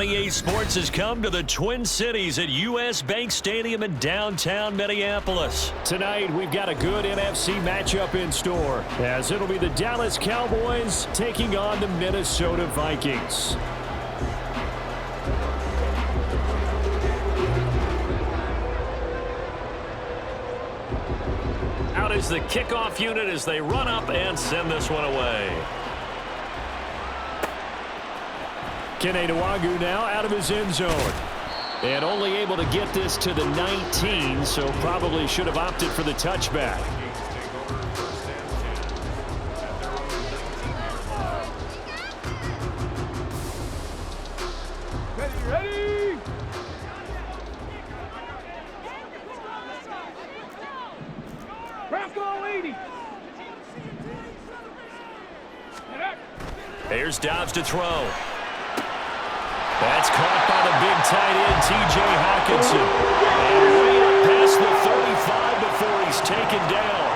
EA Sports has come to the Twin Cities at U.S. Bank Stadium in downtown Minneapolis. Tonight, we've got a good NFC matchup in store, as it'll be the Dallas Cowboys taking on the Minnesota Vikings. Out is the kickoff unit as they run up and send this one away. Keneduagu now out of his end zone. And only able to get this to the 19, so probably should have opted for the touchback. Ready! Bronco 80. Here's Dobbs to throw. That's caught by the big tight end, T.J. Hawkinson. And way up past the 35 before he's taken down.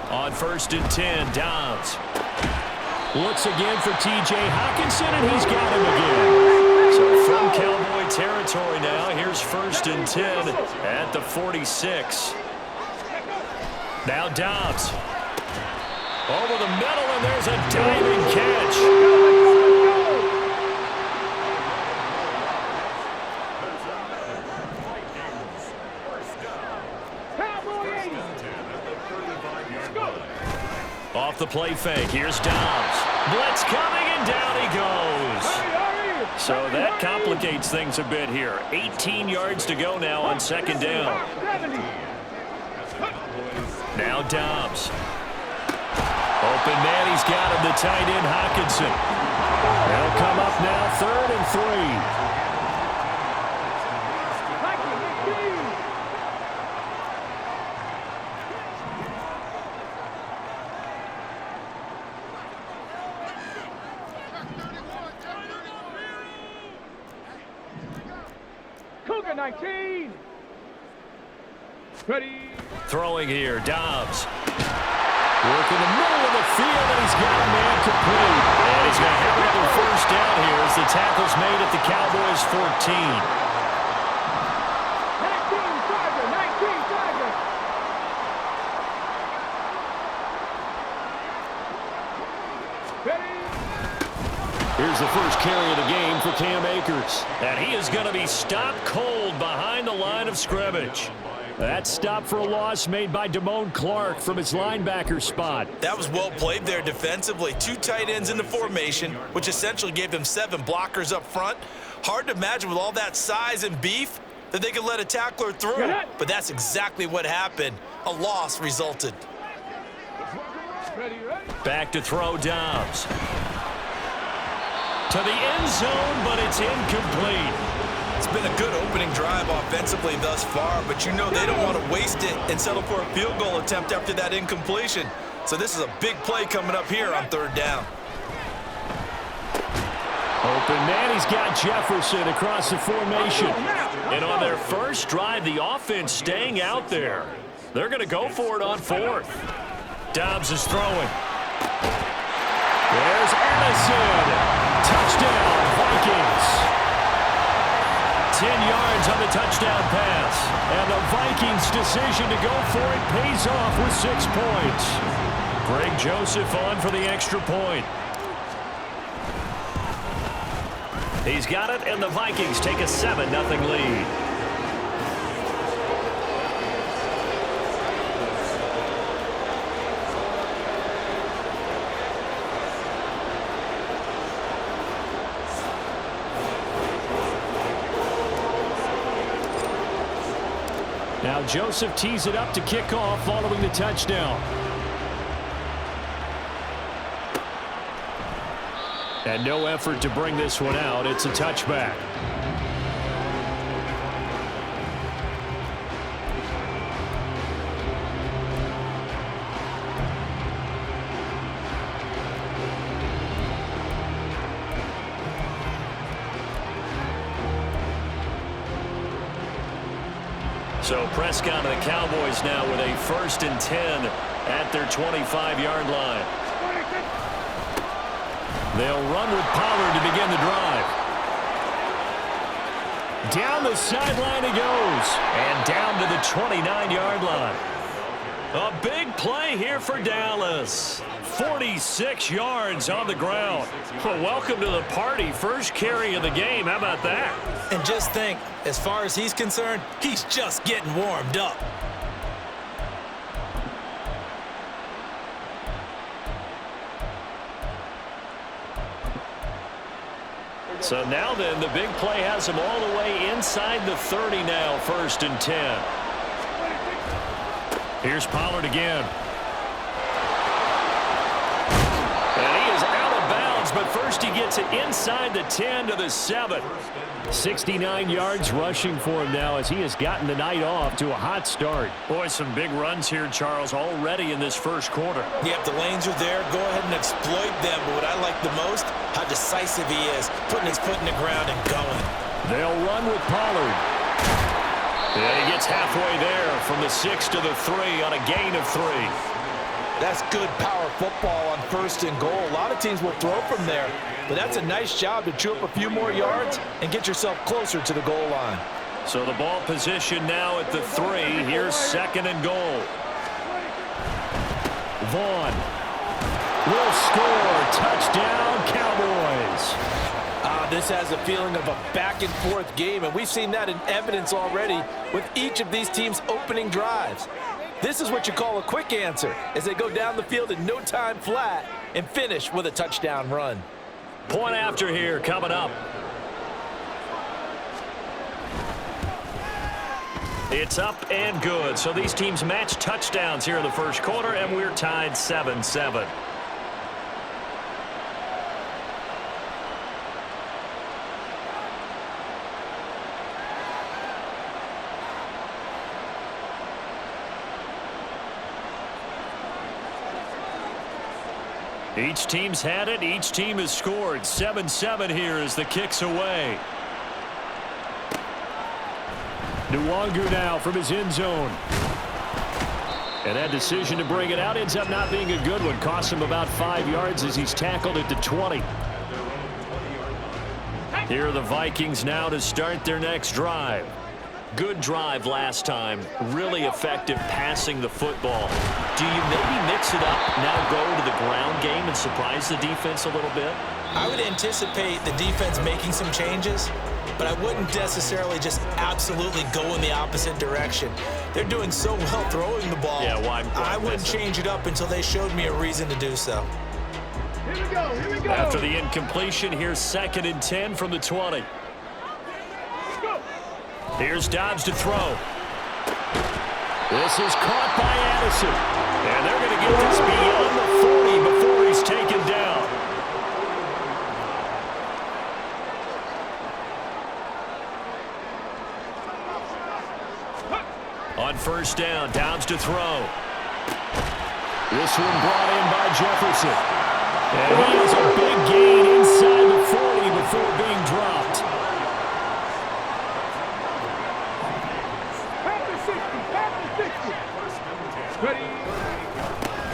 On 1st and 10, Dobbs. Looks again for T.J. Hawkinson, and he's got him again. So from Cowboy territory now, here's 1st and 10 at the 46. Now Dobbs. Over the middle, and there's a diving catch. Off the play fake, here's Dobbs. Blitz coming, and down he goes. So that complicates things a bit here. 18 yards to go now on 2nd down. Now Dobbs. Open man, he's got him, the tight end, Hawkinson. They'll come up now, 3rd and 3. Cougar 19. Ready. Throwing here, Dobbs. Work in the middle of the field, and he's got a man complete. And he's going to have another 1st down here as the tackle's made at the Cowboys' 14. 19 Tiger. Ready. Here's the first carry of the game for Cam Akers. And he is going to be stopped cold behind the line of scrimmage. That stop for a loss made by Damone Clark from his linebacker spot. That was well played there defensively. 2 tight ends in the formation, which essentially gave them 7 blockers up front. Hard to imagine with all that size and beef that they could let a tackler through. But that's exactly what happened. A loss resulted. Back to throw, Dobbs. To the end zone, but it's incomplete. It's been a good opening drive offensively thus far, but you know they don't want to waste it and settle for a field goal attempt after that incompletion. So this is a big play coming up here on 3rd down. Open man, he's got Jefferson across the formation. And on their first drive, the offense staying out there. They're going to go for it on 4th. Dobbs is throwing. There's Addison. Touchdown, Vikings. 10 yards on the touchdown pass. And the Vikings' decision to go for it pays off with 6 points. Greg Joseph on for the extra point. He's got it, and the Vikings take a 7-0 lead. Now Joseph tees it up to kick off following the touchdown. And no effort to bring this one out. It's a touchback. So Prescott and the Cowboys now with a 1st and 10 at their 25-yard line. They'll run with Pollard to begin the drive. Down the sideline he goes, and down to the 29-yard line. A big play here for Dallas. 46 yards on the ground. Well, welcome to the party. First carry of the game. How about that? And just think, as far as he's concerned, he's just getting warmed up. So now then, the big play has him all the way inside the 30 now, 1st and 10. Here's Pollard again. And he is out of bounds, but first he gets it inside the 10 to the 7. 69 yards rushing for him now as he has gotten the night off to a hot start. Boy, some big runs here, Charles, already in this first quarter. Yep, the lanes are there. Go ahead and exploit them. But what I like the most, how decisive he is, putting his foot in the ground and going. They'll run with Pollard. And he gets halfway there from the 6 to the 3 on a gain of 3. That's good power football on 1st and goal. A lot of teams will throw from there, but that's a nice job to chew up a few more yards and get yourself closer to the goal line. So the ball position now at the 3. Here's 2nd and goal. Vaughn will score. Touchdown, Cowboys. This has a feeling of a back-and-forth game, and we've seen that in evidence already with each of these teams' opening drives. This is what you call a quick answer, as they go down the field in no time flat and finish with a touchdown run. Point after here coming up. It's up and good. So these teams match touchdowns here in the first quarter, and we're tied 7-7. Each team's had it. Each team has scored. 7-7 here as the kick's away. Nwangu now from his end zone. And that decision to bring it out ends up not being a good one. Costs him about 5 yards as he's tackled at the 20. Here are the Vikings now to start their next drive. Good drive last time. Really effective passing the football. Do you maybe mix it up, now go to the ground game and surprise the defense a little bit? I would anticipate the defense making some changes, but I wouldn't necessarily just absolutely go in the opposite direction. They're doing so well throwing the ball. Yeah, why I wouldn't change it up until they showed me a reason to do so. Here we go, here we go. After the incompletion, here's 2nd and 10 from the 20. Here's Dobbs to throw. This is caught by Addison. And they're going to get this beyond the 40 before he's taken down. On 1st down, Dobbs to throw. This one brought in by Jefferson. And he has a big gain inside the 40 before being dropped.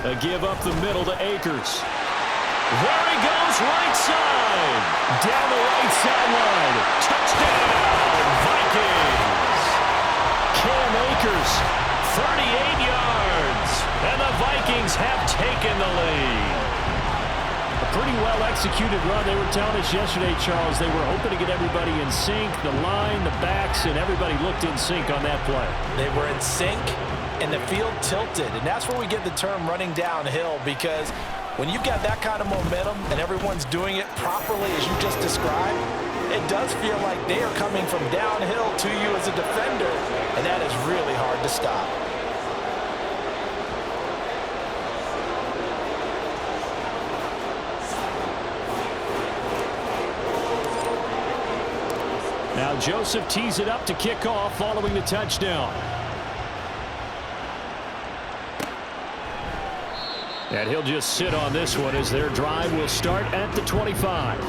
A give up the middle to Akers. There he goes, right side. Down the right sideline. Touchdown, Vikings. Cam Akers. 38 yards. And the Vikings have taken the lead. A pretty well-executed run. They were telling us yesterday, Charles, they were hoping to get everybody in sync. The line, the backs, and everybody looked in sync on that play. They were in sync, and the field tilted, and that's where we get the term running downhill, because when you've got that kind of momentum and everyone's doing it properly as you just described, it does feel like they are coming from downhill to you as a defender, and that is really hard to stop. Now Joseph tees it up to kick off following the touchdown. And he'll just sit on this one as their drive will start at the 25.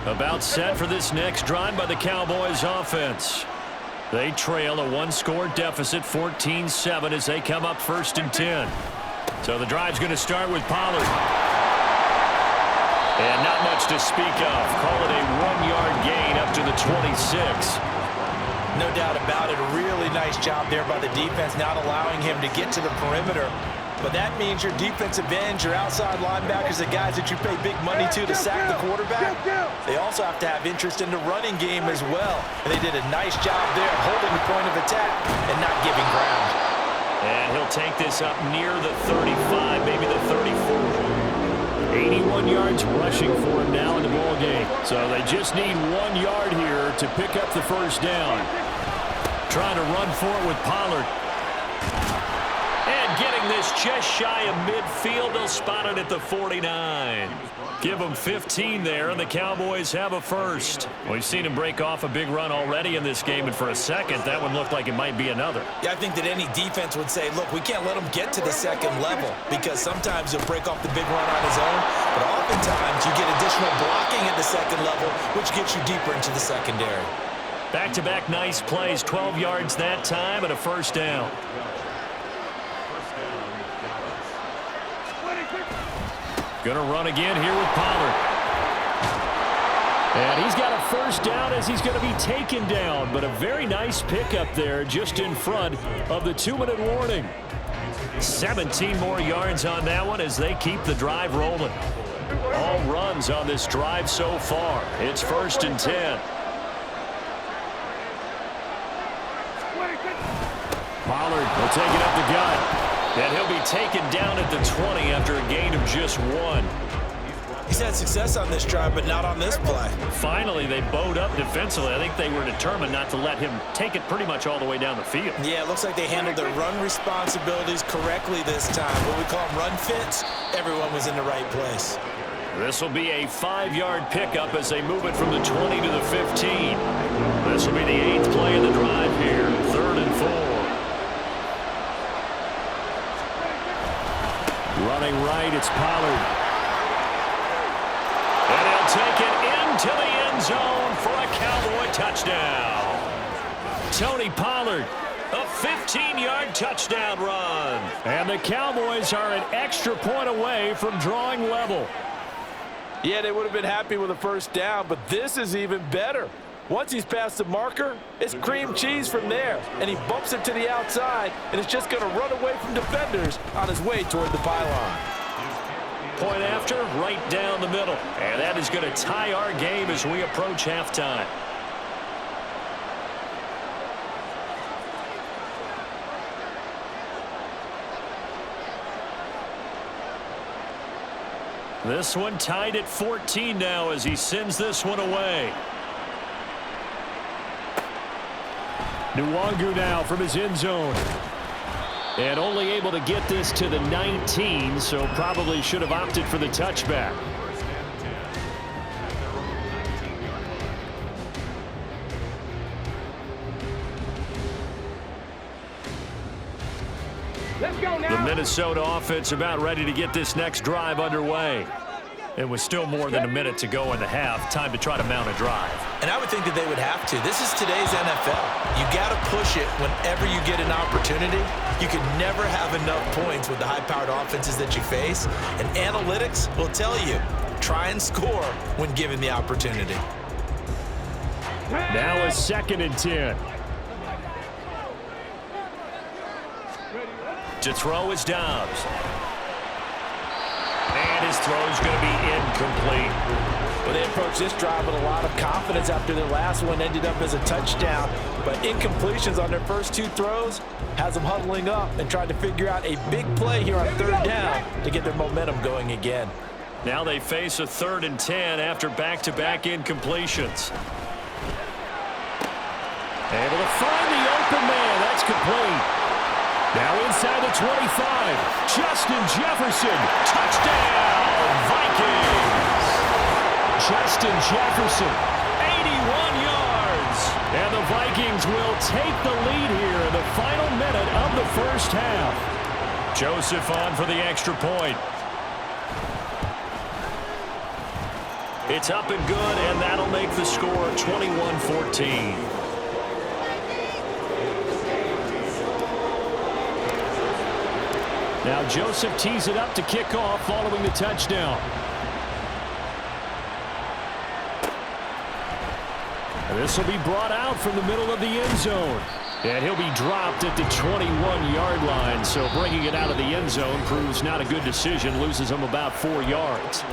A About set for this next drive by the Cowboys offense. They trail a one-score deficit, 14-7, as they come up 1st and 10. So the drive's going to start with Pollard. And not much to speak of. Call it a 1-yard gain up to the 26. No doubt about it. A really nice job there by the defense, not allowing him to get to the perimeter. But that means your defensive ends, your outside linebackers, the guys that you pay big money to sack the quarterback, they also have to have interest in the running game as well. And they did a nice job there holding the point of attack and not giving ground. And he'll take this up near the 35, maybe the 34. 81 yards rushing for him now in the ball game. So they just need 1 yard here to pick up the first down. Trying to run for it with Pollard. And getting this just shy of midfield. They'll spot it at the 49. Give them 15 there, and the Cowboys have a first. We've seen him break off a big run already in this game, and for a second, that one looked like it might be another. Yeah, I think that any defense would say, look, we can't let him get to the second level because sometimes he'll break off the big run on his own, but oftentimes you get additional blocking at the second level, which gets you deeper into the secondary. Back-to-back nice plays, 12 yards that time, and a first down. Gonna run again here with Pollard. And he's got a first down as he's going to be taken down, but a very nice pickup there just in front of the 2-minute warning. 17 more yards on that one as they keep the drive rolling. All runs on this drive so far. It's 1st and 10. Pollard will take it up the gut. And he'll be taken down at the 20 after a gain of just 1. He's had success on this drive, but not on this play. Finally, they bowed up defensively. I think they were determined not to let him take it pretty much all the way down the field. Yeah, it looks like they handled their run responsibilities correctly this time. What we call them run fits, everyone was in the right place. This will be a 5-yard pickup as they move it from the 20 to the 15. This will be the 8th play of the drive here. 3rd and 4. Running right, it's Pollard. And he'll take it into the end zone for a Cowboy touchdown. Tony Pollard, a 15-yard touchdown run. And the Cowboys are an extra point away from drawing level. Yeah, they would have been happy with a first down, but this is even better. Once he's past the marker, it's cream cheese from there. And he bumps it to the outside, and it's just going to run away from defenders on his way toward the pylon. Point after, right down the middle. And that is going to tie our game as we approach halftime. This one tied at 14 now as he sends this one away. Nwangu now from his end zone. And only able to get this to the 19, so probably should have opted for the touchback. Let's go now. The Minnesota offense about ready to get this next drive underway. It was still more than a minute to go in the half. Time to try to mount a drive. And I would think that they would have to. This is today's NFL. You got to push it whenever you get an opportunity. You can never have enough points with the high-powered offenses that you face. And analytics will tell you, try and score when given the opportunity. Now a 2nd and 10. To throw is Dobbs. And his throw is going to be incomplete. Well, they approached this drive with a lot of confidence after their last one ended up as a touchdown. But incompletions on their first 2 throws has them huddling up and trying to figure out a big play here on 3rd down to get their momentum going again. Now they face a 3rd and 10 after back-to-back incompletions. Able to find the open man. That's complete. Now inside the 25. Justin Jefferson. Touchdown, Vikings. Justin Jefferson, 81 yards. And the Vikings will take the lead here in the final minute of the first half. Joseph on for the extra point. It's up and good, and that'll make the score 21-14. Now Joseph tees it up to kick off following the touchdown. This will be brought out from the middle of the end zone. And he'll be dropped at the 21-yard line. So bringing it out of the end zone proves not a good decision. Loses him about 4 yards.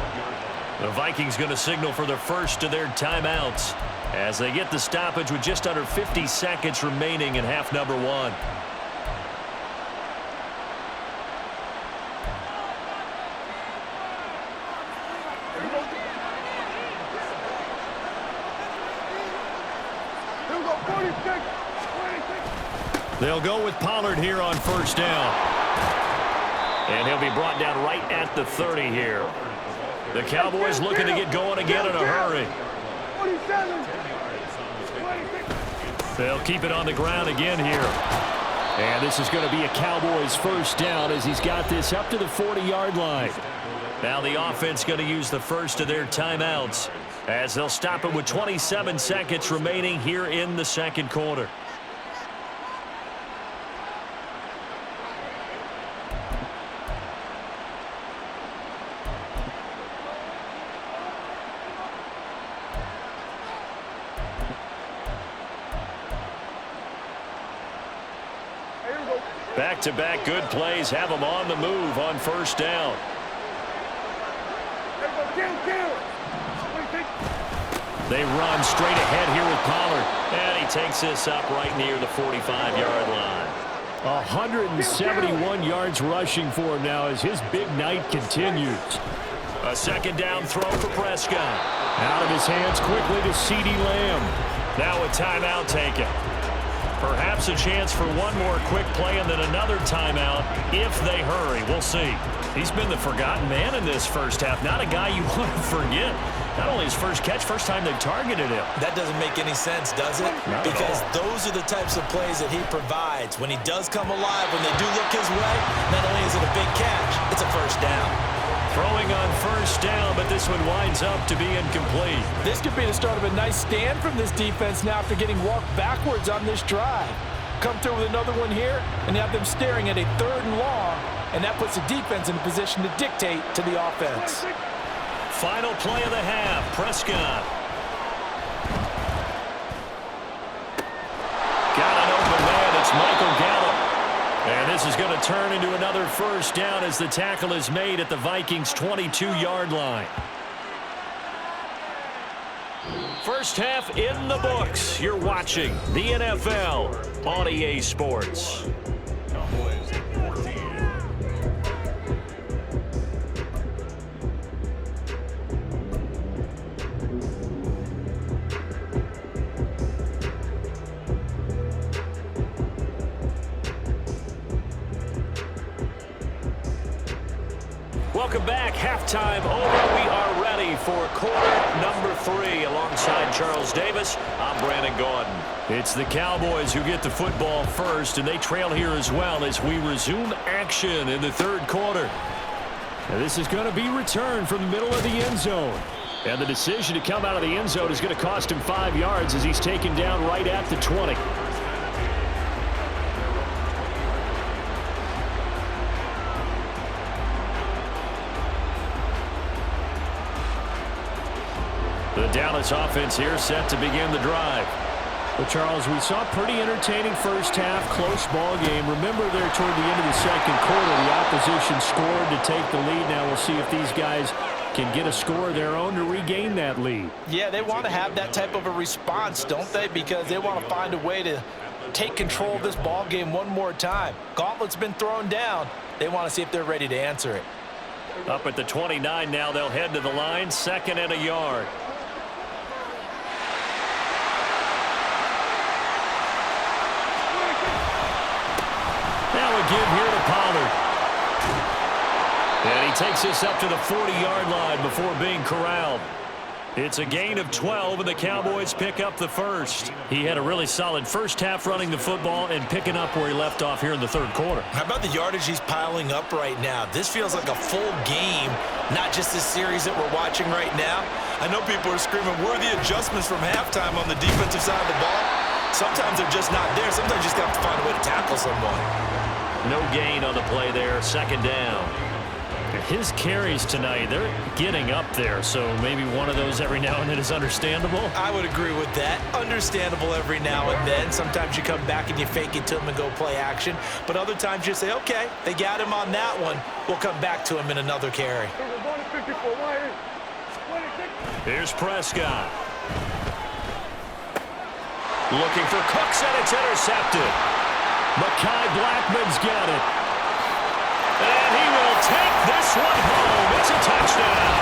The Vikings going to signal for the first of their timeouts as they get the stoppage with just under 50 seconds remaining in half number 1. They'll go with Pollard here on first down. And he'll be brought down right at the 30 here. The Cowboys looking to get going again in a hurry. They'll keep it on the ground again here. And this is going to be a Cowboys first down as he's got this up to the 40-yard line. Now the offense going to use the first of their timeouts as they'll stop it with 27 seconds remaining here in the second quarter. Back-to-back good plays have them on the move on first down. They run straight ahead here with Pollard. And he takes this up right near the 45-yard line. 171 yards rushing for him now as his big night continues. A second down throw for Prescott. Out of his hands quickly to CeeDee Lamb. Now a timeout taken. Perhaps a chance for one more quick play and then another timeout if they hurry. We'll see. He's been the forgotten man in this first half. Not a guy you want to forget. Not only his first catch, first time they've targeted him. That doesn't make any sense, does it? Because those are the types of plays that he provides. When he does come alive, when they do look his way, not only is it a big catch, it's a first down. Throwing on first down, but this one winds up to be incomplete. This could be the start of a nice stand from this defense now after getting walked backwards on this drive. Come through with another one here and have them staring at a 3rd and long, and that puts the defense in a position to dictate to the offense. Final play of the half, Prescott. Got an open man, it's Michael Gallup. And this is going to turn into another first down as the tackle is made at the Vikings' 22-yard line. First half in the books. You're watching the NFL on EA Sports. Welcome back. Halftime over. We are ready for quarter number 3 alongside Charles Davis. I'm Brandon Gordon. It's the Cowboys who get the football first, and they trail here as well as we resume action in the 3rd quarter. Now this is going to be returned from the middle of the end zone. And the decision to come out of the end zone is going to cost him 5 yards as he's taken down right at the 20. The Dallas offense here set to begin the drive. But Charles, we saw a pretty entertaining first half, close ball game. Remember there toward the end of the second quarter, the opposition scored to take the lead. Now we'll see if these guys can get a score of their own to regain that lead. Yeah, they want to have that type of a response, don't they? Because they want to find a way to take control of this ball game one more time. Gauntlet's been thrown down. They want to see if they're ready to answer it. Up at the 29 now, they'll head to the line, 2nd and a yard. Now a give here to Pollard. And he takes this up to the 40-yard line before being corralled. It's a gain of 12, and the Cowboys pick up the first. He had a really solid first half running the football and picking up where he left off here in the 3rd quarter. How about the yardage he's piling up right now? This feels like a full game, not just this series that we're watching right now. I know people are screaming, where are the adjustments from halftime on the defensive side of the ball? Sometimes they're just not there. Sometimes you just have to find a way to tackle someone. No gain on the play there, second down. His carries tonight, they're getting up there, so maybe one of those every now and then is understandable. I would agree with that. Understandable every now and then. Sometimes you come back and you fake it to him and go play action. But other times you say, okay, they got him on that one. We'll come back to him in another carry. Here's Prescott. Looking for Cooks, and it's intercepted. Mekhi Blackman's got it. And he will take this one home. It's a touchdown.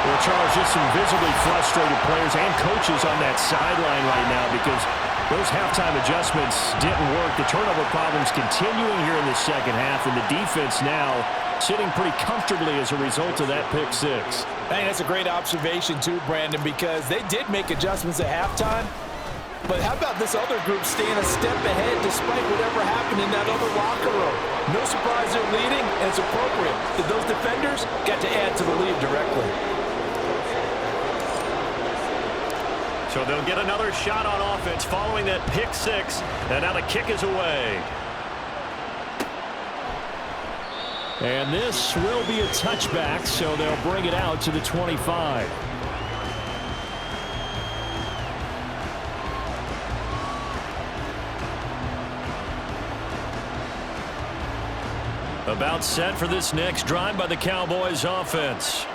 Well, Charles, just some visibly frustrated players and coaches on that sideline right now because those halftime adjustments didn't work. The turnover problems continuing here in the second half, and the defense now sitting pretty comfortably as a result of that pick six. I think that's a great observation too, Brandon, because they did make adjustments at halftime. But how about this other group staying a step ahead despite whatever happened in that other locker room? No surprise they're leading, and it's appropriate that those defenders got to add to the lead directly. So they'll get another shot on offense following that pick six, and now the kick is away. And this will be a touchback, so they'll bring it out to the 25. About set for this next drive by the Cowboys offense.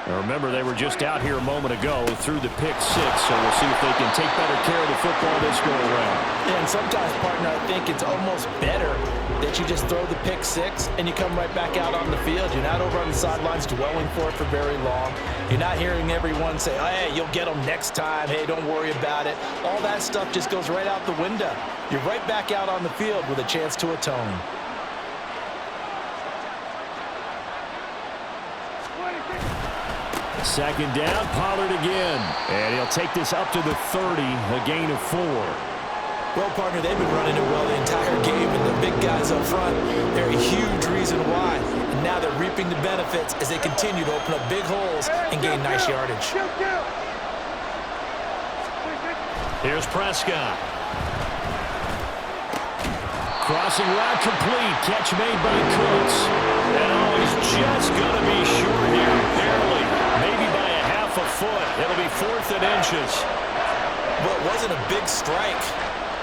Now remember, they were just out here a moment ago through the pick six, so we'll see if they can take better care of the football this go around. Yeah, and sometimes, partner, I think it's almost better that you just throw the pick six and you come right back out on the field. You're not over on the sidelines dwelling for it for very long. You're not hearing everyone say, oh, hey, you'll get them next time. Hey, don't worry about it. All that stuff just goes right out the window. You're right back out on the field with a chance to atone. Second down, Pollard again. And he'll take this up to the 30, a gain of 4. Well, partner, they've been running it well the entire game, and the big guys up front, they're a huge reason why. And now they're reaping the benefits as they continue to open up big holes and gain nice yardage. Here's Prescott. Crossing route complete. Catch made by Cooks. And oh, he's just going to be short here, barely. Maybe by a half a foot. It'll be 4th and inches. Well, it wasn't a big strike,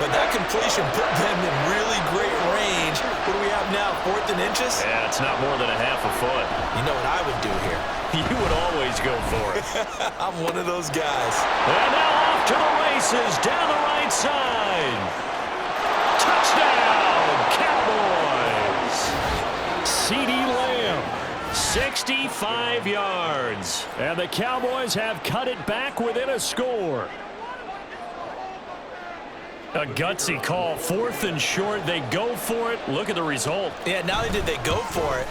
but that completion put them in really great range. What do we have now, 4th and inches? Yeah, it's not more than a half a foot. You know what I would do here? You would always go for it. I'm one of those guys. And now off to the races, down the right side. Touchdown, Cowboys. CeeDee Lamb, 65 yards. And the Cowboys have cut it back within a score. A gutsy call, 4th and short. They go for it. Look at the result. Yeah, not only did they go for it,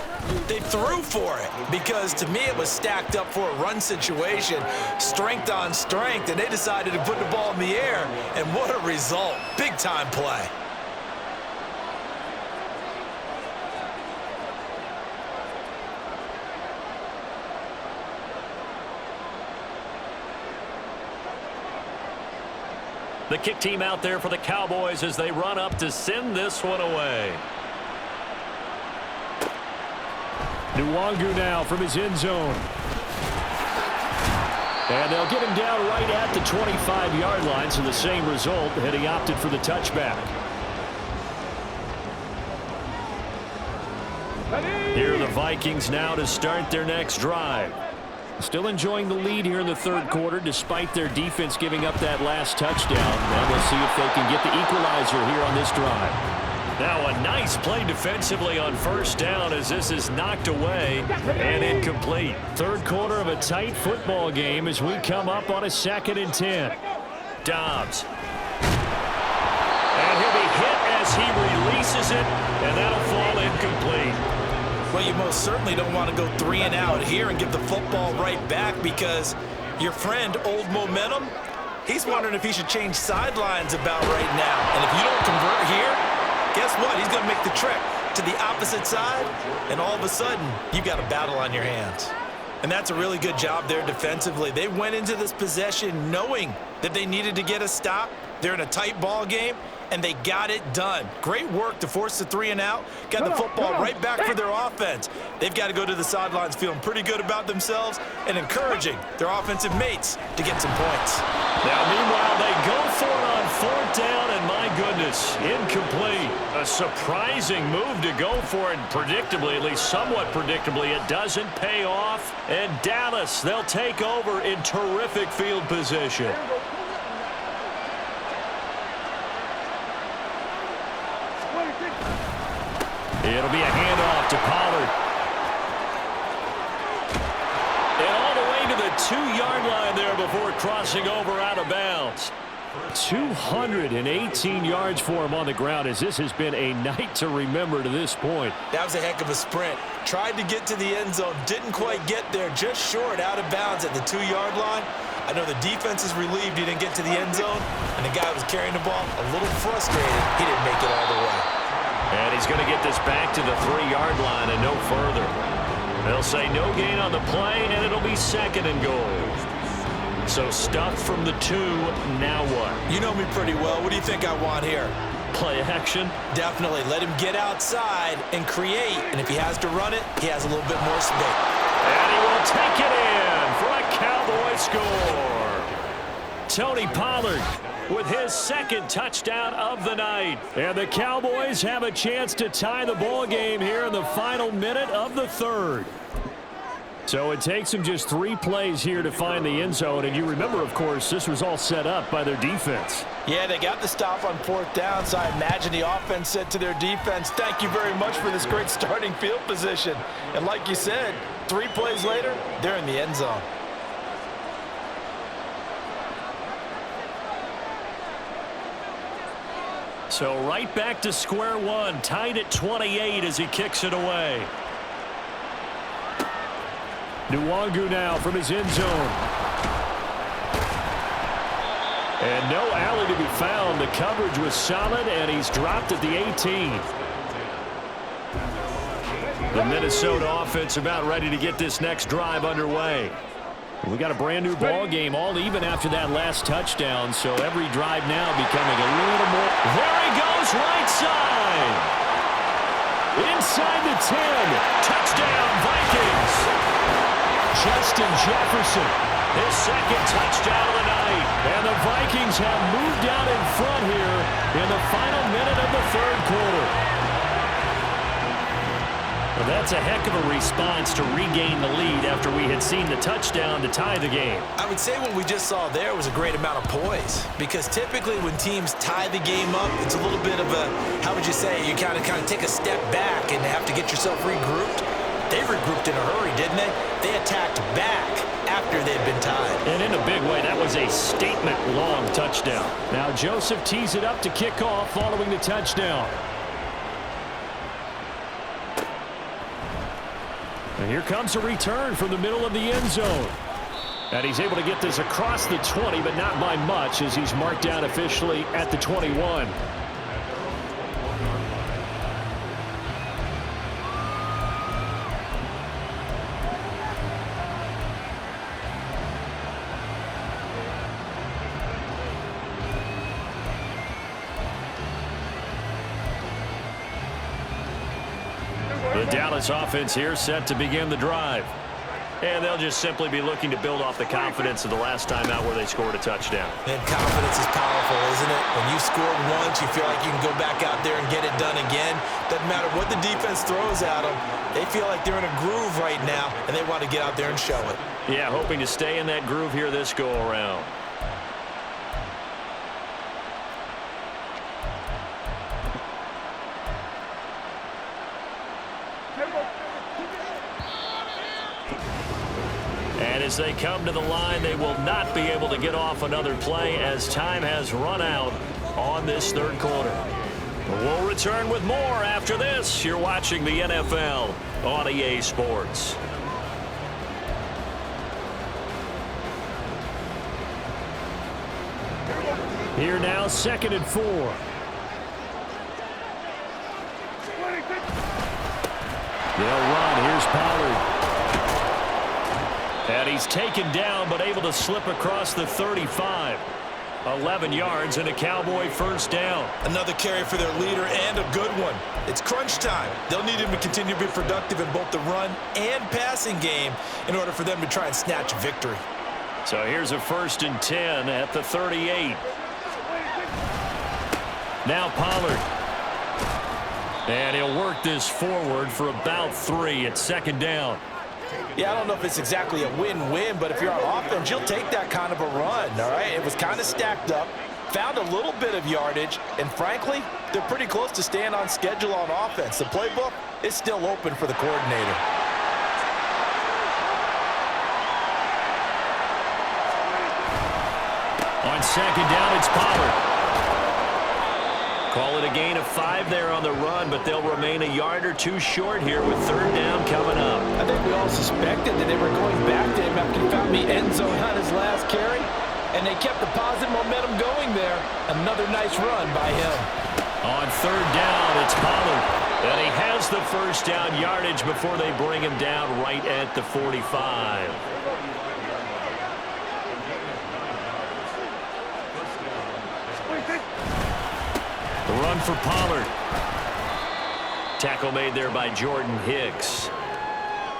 they threw for it. Because to me, it was stacked up for a run situation, strength on strength, and they decided to put the ball in the air. And what a result. Big-time play. The kick team out there for the Cowboys as they run up to send this one away. Nwangu now from his end zone. And they'll get him down right at the 25-yard line, so the same result, and he opted for the touchback. Here are the Vikings now to start their next drive. Still enjoying the lead here in the third quarter despite their defense giving up that last touchdown. And we'll see if they can get the equalizer here on this drive. Now a nice play defensively on first down as this is knocked away and incomplete. Third quarter of a tight football game as we come up on a 2nd and 10. Dobbs. And he'll be hit as he releases it, and that'll fall incomplete. Well, you most certainly don't want to go 3 and out here and give the football right back because your friend, Old Momentum, he's wondering if he should change sidelines about right now. And if you don't convert here, guess what? He's going to make the trek to the opposite side, and all of a sudden, you've got a battle on your hands. And that's a really good job there defensively. They went into this possession knowing that they needed to get a stop. They're in a tight ball game, and they got it done. Great work to force the 3 and out. Got the football right back for their offense. They've got to go to the sidelines feeling pretty good about themselves and encouraging their offensive mates to get some points. Now, meanwhile, they go for it on 4th down, and my goodness, incomplete. A surprising move to go for it, and predictably, at least somewhat predictably, it doesn't pay off. And Dallas, they'll take over in terrific field position. It'll be a handoff to Pollard. And all the way to the 2-yard line there before crossing over out of bounds. 218 yards for him on the ground, as this has been a night to remember to this point. That was a heck of a sprint. Tried to get to the end zone, didn't quite get there, just short out of bounds at the 2-yard line. I know the defense is relieved he didn't get to the end zone, and the guy who was carrying the ball a little frustrated. He didn't make it all the way. And he's going to get this back to the 3-yard line and no further. They'll say no gain on the play, and it'll be 2nd and goal. So stuffed from the 2, now what? You know me pretty well. What do you think I want here? Play action? Definitely. Let him get outside and create, and if he has to run it, he has a little bit more space. And he will take it in for a Cowboy score. Tony Pollard with his 2nd touchdown of the night. And the Cowboys have a chance to tie the ball game here in the final minute of the 3rd. So it takes them just 3 plays here to find the end zone. And you remember, of course, this was all set up by their defense. Yeah, they got the stop on 4th down, so I imagine the offense said to their defense, thank you very much for this great starting field position. And like you said, 3 plays later, they're in the end zone. So right back to square one, tied at 28 as he kicks it away. Nwangu now from his end zone. And no alley to be found. The coverage was solid, and he's dropped at the 18. The Minnesota offense about ready to get this next drive underway. We got a brand new ball game, all even after that last touchdown, so every drive now becoming a little more. There he goes, right side. Inside the 10. Touchdown, Vikings. Justin Jefferson, his 2nd touchdown of the night. And the Vikings have moved out in front here in the final minute of the 3rd quarter. Well, that's a heck of a response to regain the lead after we had seen the touchdown to tie the game. I would say what we just saw there was a great amount of poise, because typically when teams tie the game up, it's a little bit of a, how would you say, you kind of take a step back and have to get yourself regrouped. They regrouped in a hurry, didn't they? They attacked back after they'd been tied. And in a big way, that was a statement-long touchdown. Now Joseph tees it up to kick off following the touchdown. And here comes a return from the middle of the end zone. And he's able to get this across the 20, but not by much, as he's marked down officially at the 21. The Dallas offense here set to begin the drive. And they'll just simply be looking to build off the confidence of the last time out where they scored a touchdown. And confidence is powerful, isn't it? When you scored once, you feel like you can go back out there and get it done again. Doesn't matter what the defense throws at them. They feel like they're in a groove right now, and they want to get out there and show it. Yeah, hoping to stay in that groove here this go-around. And as they come to the line, they will not be able to get off another play as time has run out on this 3rd quarter. We'll return with more after this. You're watching the NFL on EA Sports. Here now, 2nd and 4. They'll run. Here's Pollard. And he's taken down, but able to slip across the 35. 11 yards and a Cowboy first down. Another carry for their leader and a good one. It's crunch time. They'll need him to continue to be productive in both the run and passing game in order for them to try and snatch a victory. So here's a 1st and 10 at the 38. Now Pollard. And he'll work this forward for about 3 at 2nd down. Yeah, I don't know if it's exactly a win-win, but if you're on offense, you'll take that kind of a run, all right? It was kind of stacked up, found a little bit of yardage, and frankly, they're pretty close to staying on schedule on offense. The playbook is still open for the coordinator. On 2nd down, it's Pollard. Call it a gain of 5 there on the run, but they'll remain a yard or 2 short here with 3rd down coming up. I think we all suspected that they were going back to him after he found the end zone on his last carry, and they kept the positive momentum going there. Another nice run by him. On 3rd down, it's Pollard. And he has the first down yardage before they bring him down right at the 45. The run for Pollard. Tackle made there by Jordan Hicks.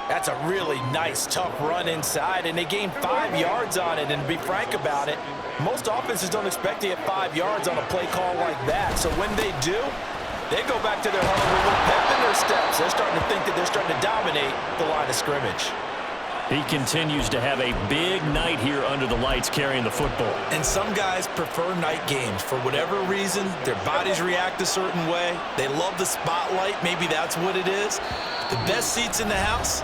That's a really nice, tough run inside, and they gained 5 yards on it. And to be frank about it, most offenses don't expect to get 5 yards on a play call like that. So when they do, they go back to their huddle with a little pep in their steps. They're starting to think that they're starting to dominate the line of scrimmage. He continues to have a big night here under the lights carrying the football. And some guys prefer night games. For whatever reason, their bodies react a certain way. They love the spotlight. Maybe that's what it is. The best seats in the house,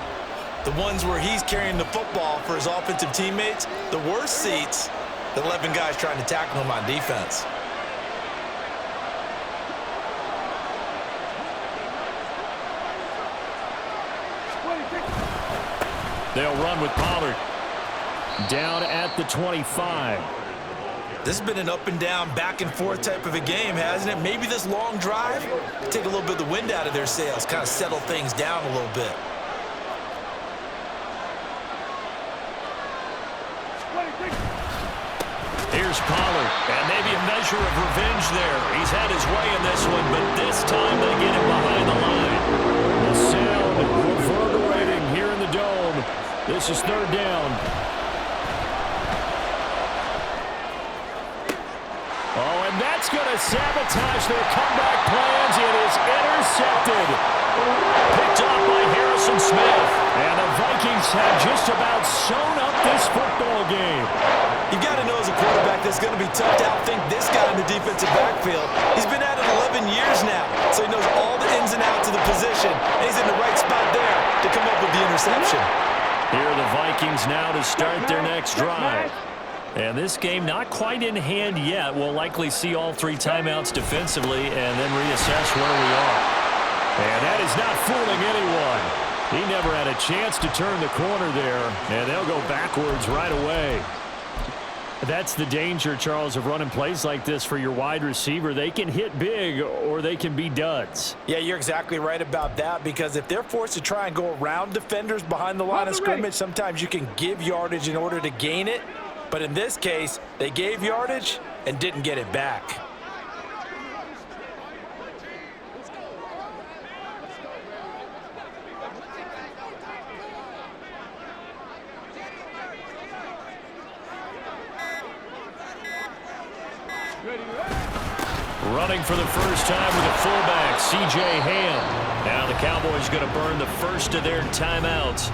the ones where he's carrying the football for his offensive teammates. The worst seats, the 11 guys trying to tackle him on defense. They'll run with Pollard. Down at the 25. This has been an up and down, back and forth type of a game, hasn't it? Maybe this long drive, take a little bit of the wind out of their sails, kind of settle things down a little bit. Here's Pollard, and maybe a measure of revenge there. He's had his way in this one, but this time they get him behind the line. The sound reverberating here in the dome. This is 3rd down. Oh, and that's going to sabotage their comeback plans. It is intercepted. Picked up by Harrison Smith. And the Vikings have just about sewn up this football game. You've got to know as a quarterback that's going to be tough to outthink this guy in the defensive backfield. He's been at it 11 years now, so he knows all the ins and outs of the position, and he's in the right spot there to come up with the interception. Here are the Vikings now to start their next drive. And this game not quite in hand yet. We'll likely see all 3 timeouts defensively and then reassess where we are. And that is not fooling anyone. He never had a chance to turn the corner there, and they'll go backwards right away. That's the danger, Charles, of running plays like this for your wide receiver. They can hit big or they can be duds. Yeah, you're exactly right about that, because if they're forced to try and go around defenders behind the line of scrimmage, sometimes you can give yardage in order to gain it. But in this case, they gave yardage and didn't get it back. Running for the first time with a fullback, C.J. Ham. Now the Cowboys going to burn the first of their timeouts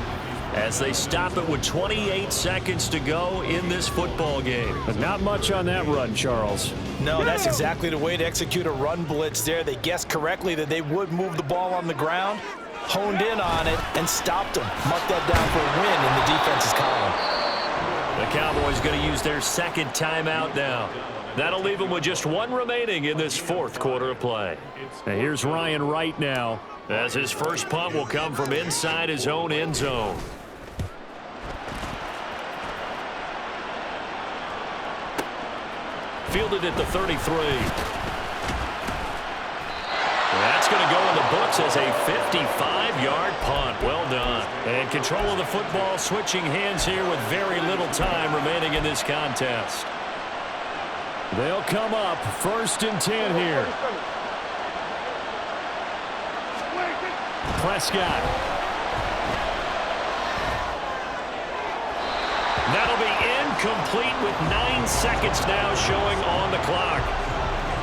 as they stop it with 28 seconds to go in this football game. But not much on that run, Charles. No, that's exactly the way to execute a run blitz there. They guessed correctly that they would move the ball on the ground, honed in on it, and stopped them. Mark that down for a win in the defense's column. The Cowboys going to use their second timeout now. That'll leave them with just 1 remaining in this 4th quarter of play. And here's Ryan Wright now, as his first punt will come from inside his own end zone. Fielded at the 33. That's going to go in the books as a 55-yard punt. Well done. And control of the football switching hands here with very little time remaining in this contest. They'll come up 1st and 10 here. Prescott. That'll be incomplete with 9 seconds now showing on the clock.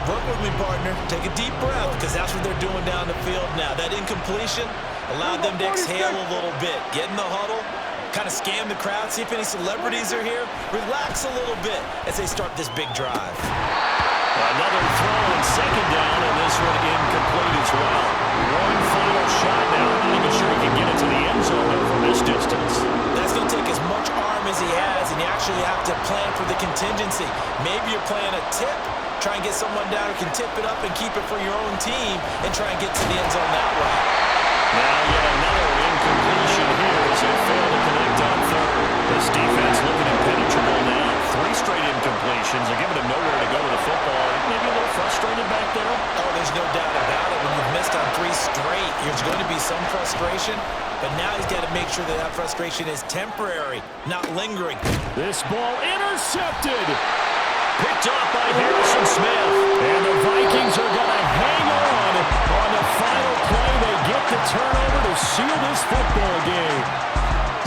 Work with me, partner. Take a deep breath, because that's what they're doing down the field now. That incompletion allowed them to exhale a little bit. Get in the huddle, kind of scan the crowd, see if any celebrities are here. Relax a little bit as they start this big drive. Another throw on 2nd down, and this one incomplete as well. One final shot now. I'm not even sure he can get it to the end zone from this distance. That's going to take as much arm as he has, and you actually have to plan for the contingency. Maybe you're playing a tip. Try and get someone down who can tip it up and keep it for your own team and try and get to the end zone that way. Now yet another incompletion here as they fail to connect on 3rd. This defense looking impenetrable now. 3 straight incompletions. They're giving him nowhere to go with the football. Maybe a little frustrated back there. Oh, there's no doubt about it. When you've missed on 3 straight, there's going to be some frustration. But now he's got to make sure that that frustration is temporary, not lingering. This ball intercepted. Picked off by Harrison Smith. And the Vikings are going to hang on the final play. They get the turnover to seal this football game.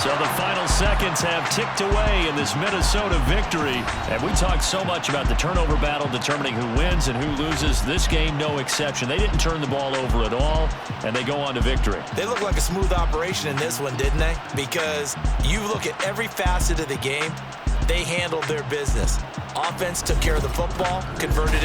So the final seconds have ticked away in this Minnesota victory. And we talked so much about the turnover battle determining who wins and who loses. This game, no exception. They didn't turn the ball over at all, and they go on to victory. They look like a smooth operation in this one, didn't they? Because you look at every facet of the game, they handled their business. Offense took care of the football, converted